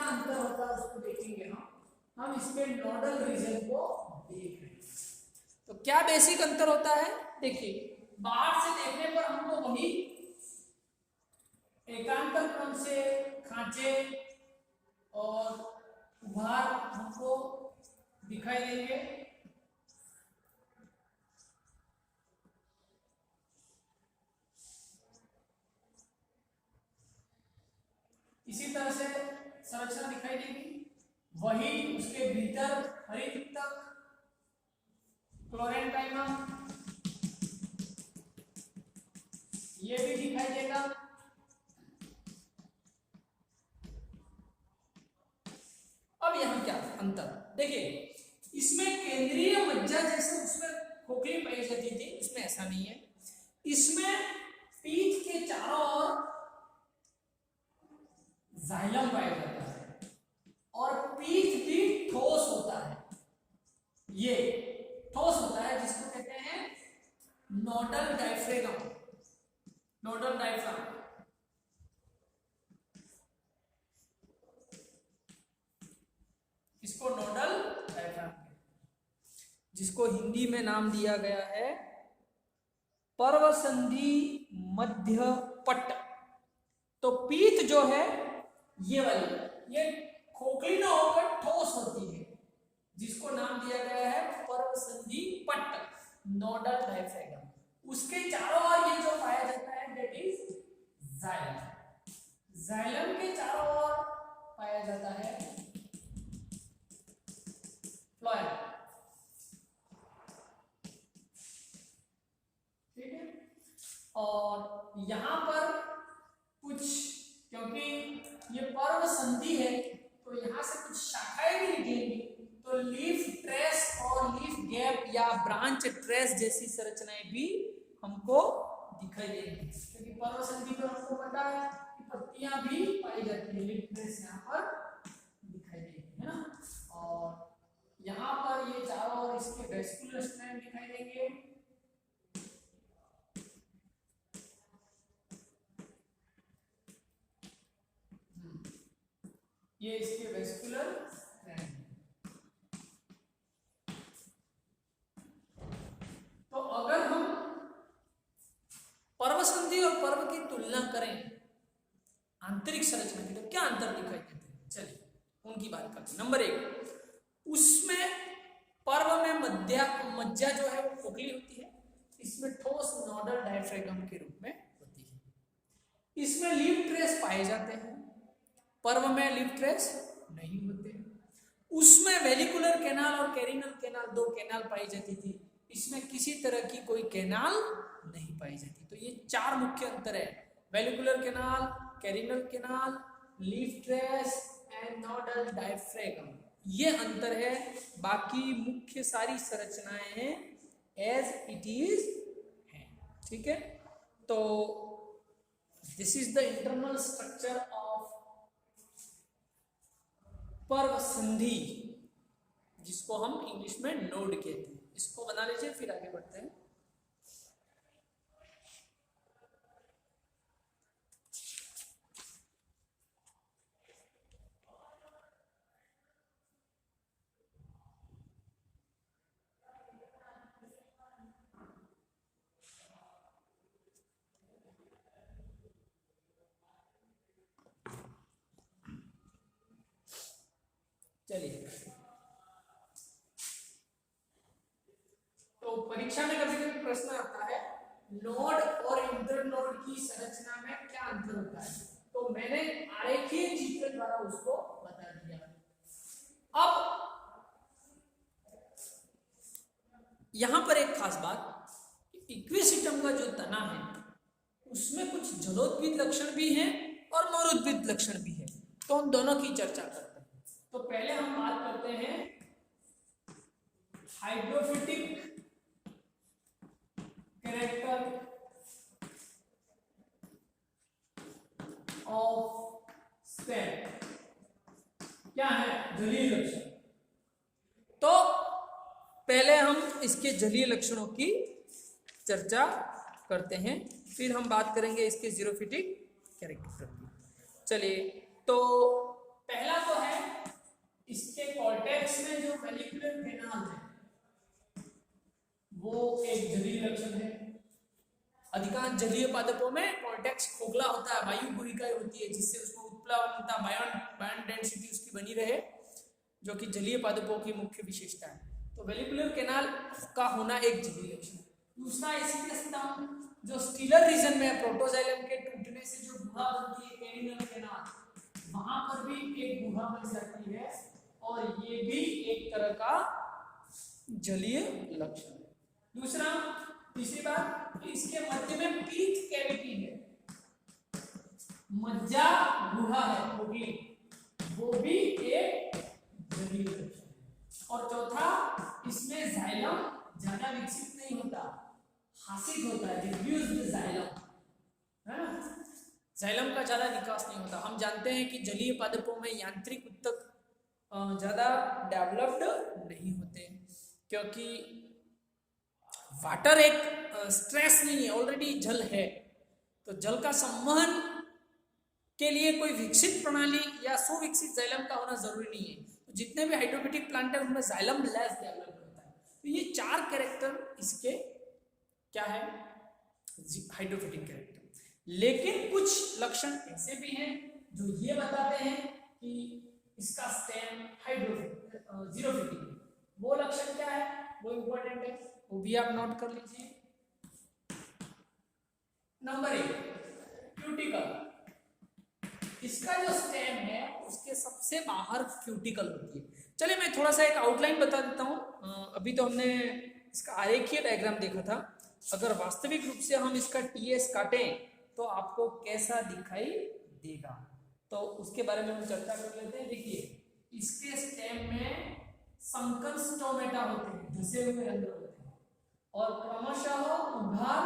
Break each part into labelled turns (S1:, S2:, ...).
S1: क्या अंतर होता है उसको देखेंगे हम इसके नोडल रीजन को देख रहे हैं। तो क्या बेसिक अंतर होता है, देखिए बाहर से देखने पर हमको वही एकांतर क्रम से खांचे और उभार हमको दिखाई देंगे। इसी तरह से संरचना दिखाई देगी, वही उसके भीतर हरित तक क्लोरेंटाइमा ये भी दिखाई देगा। अब यहाँ क्या अंतर देखिए, इसमें केंद्रीय मज्जा जैसे उसमें खोखली पाई जाती थी, इसमें ऐसा नहीं है। इसमें पीठ के चारों ओर जाइलम पाया जाता है और पीठ भी ठोस होता है, ये ठोस होता है जिसको कहते हैं नोडल डायफ्राम। नोडल डायफ्राम इसको नोडल डायफ्राम जिसको हिंदी में नाम दिया गया है पर्वसंधि मध्य पट्ट। तो पीठ जो है ये वाली, ये खोखली ना होकर ठोस होती है, जिसको नाम दिया गया है पर्वसंधि पट्ट नोडल डायफ्राम। उसके चारों ओर ये जो पाया जाता है दैट इज जाइलम। जाइलम के चारों ओर पाया जाता है फ्लोएम। ठीक है, और यहां पर कुछ, क्योंकि ये पर्व संधि है तो यहां से कुछ शाखाएं भी निकलेंगी, तो लीफ ट्रेस और लीफ गैप या ब्रांच ट्रेस जैसी संरचनाएं भी हमको दिखाई देंगी, क्योंकि पर्व संधि पर हमको पता है कि पत्तियां भी पाई जाती है, लीफ ट्रेस यहाँ पर दिखाई देगी, है ना। और यहाँ पर ये चारों ओर इसके वेस्कुलर स्ट्रैंड दिखाई देंगे। ये इसके वेस्कुलर स्ट्रैंड। तो अगर हम पर्व संधि और पर्व की तुलना करें आंतरिक संरचना की, तो क्या अंतर दिखाई देते हैं, चलिए उनकी बात करते हैं। नंबर 1, उसमें पर्व में मज्जा जो है वो खोखली होती है, इसमें ठोस नोडल डायफ्राम के रूप में होती है। इसमें लीफ ट्रेस पाए जाते हैं, पर्व में लीफ ट्रेस नहीं होते। उसमें वेलिकुलर कैनाल और कैरिनल कैनाल, दो कैनाल पाई जाती थी, इसमें किसी तरह की कोई कैनाल नहीं पाई जाती। तो ये 4 मुख्य अंतर है, vallecular canal, carinal canal, leaf trace and nodal diaphragm, ये अंतर है। बाकी मुख्य सारी संरचनाएं एज इट इज है। ठीक है, तो this is the internal structure of पर्व संधि, जिसको हम इंग्लिश में नोड कहते हैं। इसको बना लीजिए, फिर आगे बढ़ते हैं। चलिए, तो परीक्षा में कभी कभी प्रश्न आता है नोड और इंटर नोड की संरचना में क्या अंतर होता है, तो मैंने आरेखीय चित्र द्वारा उसको बता दिया। अब यहां पर एक खास बात, इक्विसिटम का जो तना है उसमें कुछ जलोद्भिद लक्षण भी हैं और मरुद्भिद लक्षण भी है, तो हम दोनों की चर्चा करते हैं। तो पहले हम बात करते हैं हाइड्रोफिटिक कैरेक्टर ऑफ स्टेम। क्या है? जलीय लक्षण। तो पहले हम इसके जलीय लक्षणों की चर्चा करते हैं, फिर हम बात करेंगे इसके जीरोफिटिक कैरेक्टर की। चलिए, तो पहला तो इसके कॉर्टेक्स में जो वेलिकुलर कैनाल है वो एक जलीय लक्षण है। अधिकांश जलीय पादपों में कॉर्टेक्स खोखला होता है, वायु गुहिकाएं होती है जिससे उसको उत्प्लावनता बायन डेंसिटी उसकी बनी रहे, जो कि जलीय पादपों की मुख्य विशेषता है। तो वेलिकुलर कैनाल का होना एक जलीय लक्षण है। दूसरा इसके स्तंभ जो स्टीलर रीजन में प्रोटोजाइलम के टूटने से जो गुहा बनती है कैनिनल कैनाल, वहां पर भी एक गुहा बन जाती है और ये भी एक तरह का जलीय लक्षण है। दूसरा, तीसरी बात, इसके मध्य में पीथ कैविटी है, मज्जा गुहा है खोखली, वो भी एक जलीय लक्षण है। और चौथा, इसमें जाइलम ज्यादा विकसित नहीं होता, हासिल होता है, रिड्यूस्ड जाइलम है ना, जाइलम का ज्यादा विकास नहीं होता। हम जानते हैं कि जलीय पादपों में यांत्रिक ऊतक ज्यादा डेवलप्ड नहीं होते क्योंकि वाटर एक स्ट्रेस नहीं है, ऑलरेडी जल है, तो जल का संवहन के लिए कोई विकसित प्रणाली या सुविकसित जाइलम का होना जरूरी नहीं है। तो जितने भी हाइड्रोफिटिक प्लांट है उनमें जाइलम लेस डेवलप होता है। तो ये चार कैरेक्टर इसके क्या है, हाइड्रोफिटिक कैरेक्टर। लेकिन कुछ लक्षण ऐसे भी हैं जो ये बताते हैं कि इसका स्टेम जीरोफिटिक है। वो लक्षण क्या है, वो इंपॉर्टेंट है, वो भी आप नोट कर लीजिए। Number 1, cuticle. इसका जो स्टेम है उसके सबसे बाहर क्यूटिकल होती है। चलिए मैं थोड़ा सा एक आउटलाइन बता देता हूँ। अभी तो हमने इसका आरेखीय डायग्राम देखा था, अगर वास्तविक रूप से हम इसका टीएस काटें तो आपको कैसा दिखाई देगा, तो उसके बारे में हम चर्चा कर लेते हैं। देखिए, इसके स्टेम में संकर स्टोमेटा होते हैं, धसे हुए रंध्र होते हैं, और क्रमशः उभार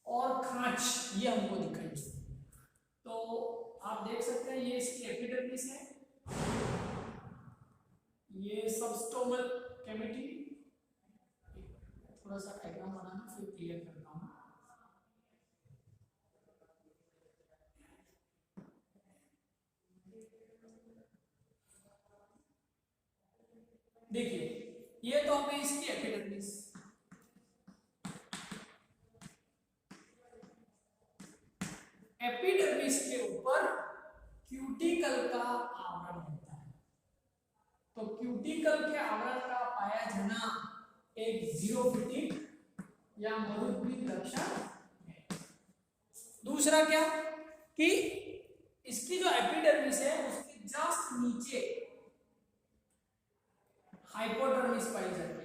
S1: और खांच ये हमको दिखाई देती है। तो आप देख सकते हैं ये इसकी एपिडर्मिस है, ये सबस्टोमल कैविटी। थोड़ा सा डायग्राम बनाना फिर क्लियर करता हूँ। देखिए, ये तो हमें इसकी एपिडर्मिस, एपिडर्मिस के ऊपर क्यूटिकल का आवरण होता है। तो क्यूटिकल के आवरण का पाया जाना एक जीरोफिटिक या मरुद्भिद लक्षण है। दूसरा क्या कि इसकी जो एपिडर्मिस है उसके जस्ट नीचे हाइपोडर्मिस पाई जाती है।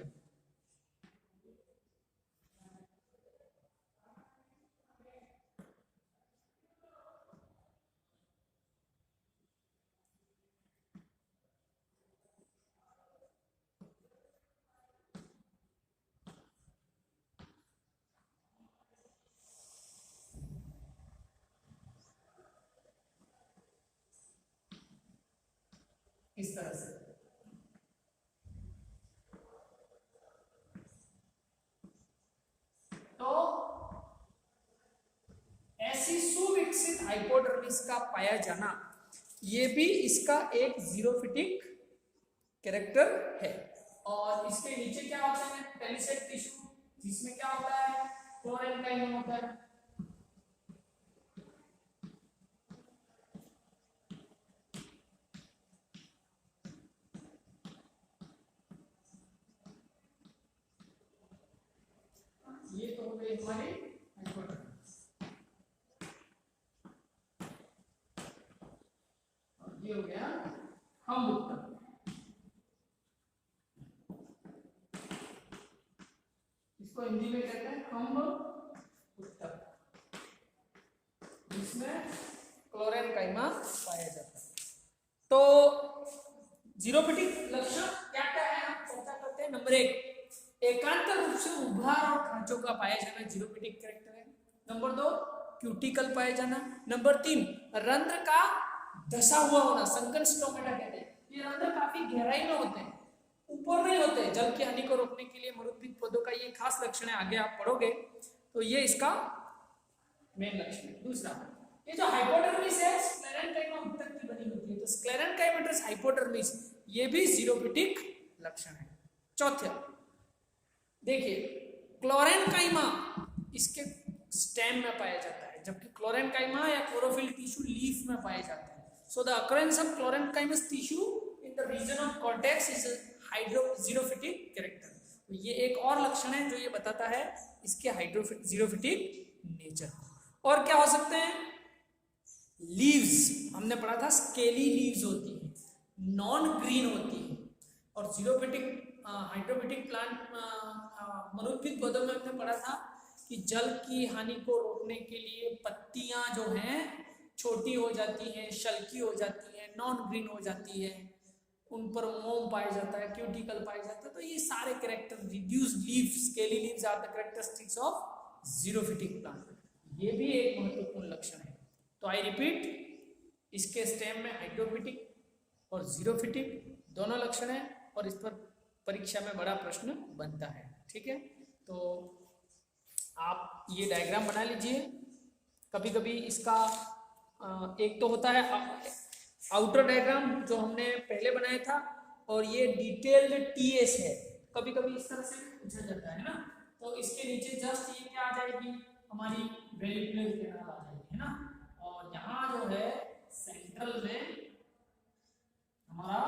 S1: इस तरह से तो ऐसी सुविकसित हाइपोडर्मिस का पाया जाना ये भी इसका एक जीरोफिटिक कैरेक्टर है। और इसके नीचे क्या होता है, पेलिसेड टिश्यू, जिसमें क्या होता है, क्लोरेनकाइम होता है। ये तो हो गई हमारी हाइपोडर्मिस, और ये हो गया हम उत्तक। इसको हिंदी में कहते हैं खम्भ उत्तक, जिसमें क्लोरेनकाइमा पाया जाता है। तो जीरोफिटिक लक्षण क्या क्या है हम चर्चा करते हैं। नंबर 1, एकांतर रूप से उभार और खांचों का पाया जाना जीरोफिटिक कैरेक्टर है। नंबर 2, क्यूटिकल पाया जाना। नंबर 3, रंध्र का धसा हुआ होना, संकर स्टोमेटा कहते हैं। ये रंध्र काफी गहराई में होते हैं, ऊपर नहीं होते। जल की हानि को रोकने के लिए मरुद्भिद पौधों का ये खास लक्षण है, आगे आप पढ़ोगे तो ये इसका मेन लक्षण है। दूसरा, ये जो हाइपोडर्मिस है स्क्लेरेन्काइमा उत्तक की बनी होती है। तो स्क्लेरेन्काइमेटस हाइपोडर्मिस ये भी जीरोफिटिक लक्षण है। चौथा देखिए, क्लोरेनकाइमा इसके स्टेम में पाया जाता है, जबकि क्लोरेनकाइमा या क्लोरोफिल टिश्यू लीफ में पाया जाता है। So the occurrence of chlorenchymas tissue in the region of cortex is hydroxerophytic character. तो ये एक और लक्षण है जो ये बताता है इसके जीरोफिटिक नेचर को। और क्या हो सकते हैं? लीव्स, हमने पढ़ा था स्केली लीव्स होती है, नॉन ग्रीन होती है। और जीरोफिटिक हाइड्रोफिटिक प्लांट मरुद्भिद पौधों में हमने पढ़ा था कि जल की हानि को रोकने के लिए पत्तियां जो हैं छोटी हो जाती हैं, शल्की हो जाती हैं, नॉन ग्रीन हो जाती है, उन पर मोम पाया जाता है, क्यूटिकल पाया जाता है। तो ये सारे character, reduced leaves, scaly leaves are the characteristics of xerophytic plant. ये भी एक महत्वपूर्ण लक्षण है। तो आई रिपीट, इसके स्टेम में हाइड्रोफिटिक और जीरोफिटिक दोनों लक्षण है और इस पर परीक्षा में बड़ा प्रश्न बनता है। ठीक है, तो आप ये डायग्राम बना लीजिए। कभी कभी इसका एक तो होता है आउटर डायग्राम जो हमने पहले बनाया था, और ये डिटेल्ड टीएस है। कभी कभी इस तरह से पूछा जाता है ना, तो इसके नीचे जस्ट ये क्या आ जाएगी, हमारी वेलिकुलर कैनाल आ जाएगी, है ना। और यहाँ जो है सेंट्रल में हमारा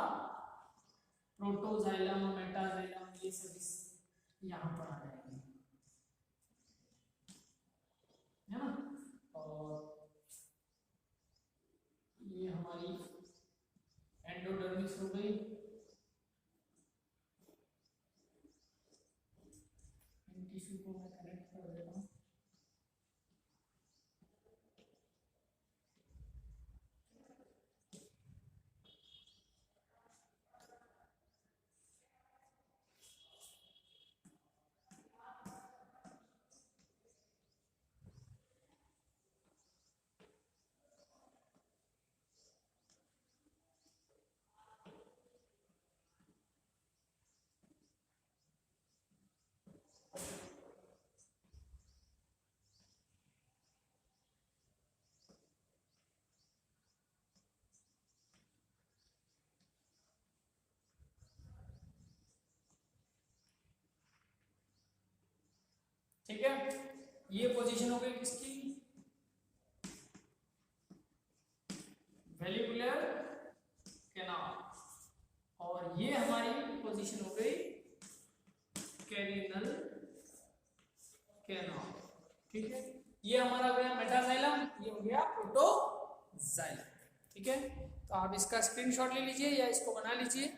S1: प्रोटोजाइलम, मेटाजाइलम, ये सब यहाँ पर आ जाएंगे, है ना। और ये हमारी एंडोडर्मिस हो गई, इन टिश्यू को मैं कनेक्ट कर देता हूँ। ठीक है, ये पोजीशन हो गई किसकी, वेलिकुलर कैनाल, और ये हमारी पोजीशन हो गई कैरिनल कैनाल। ठीक है, ये हमारा हो गया मेटाजाइलम, ये हो गया प्रोटोजाइलम। ठीक है, तो आप इसका स्क्रीनशॉट ले लीजिए या इसको बना लीजिए।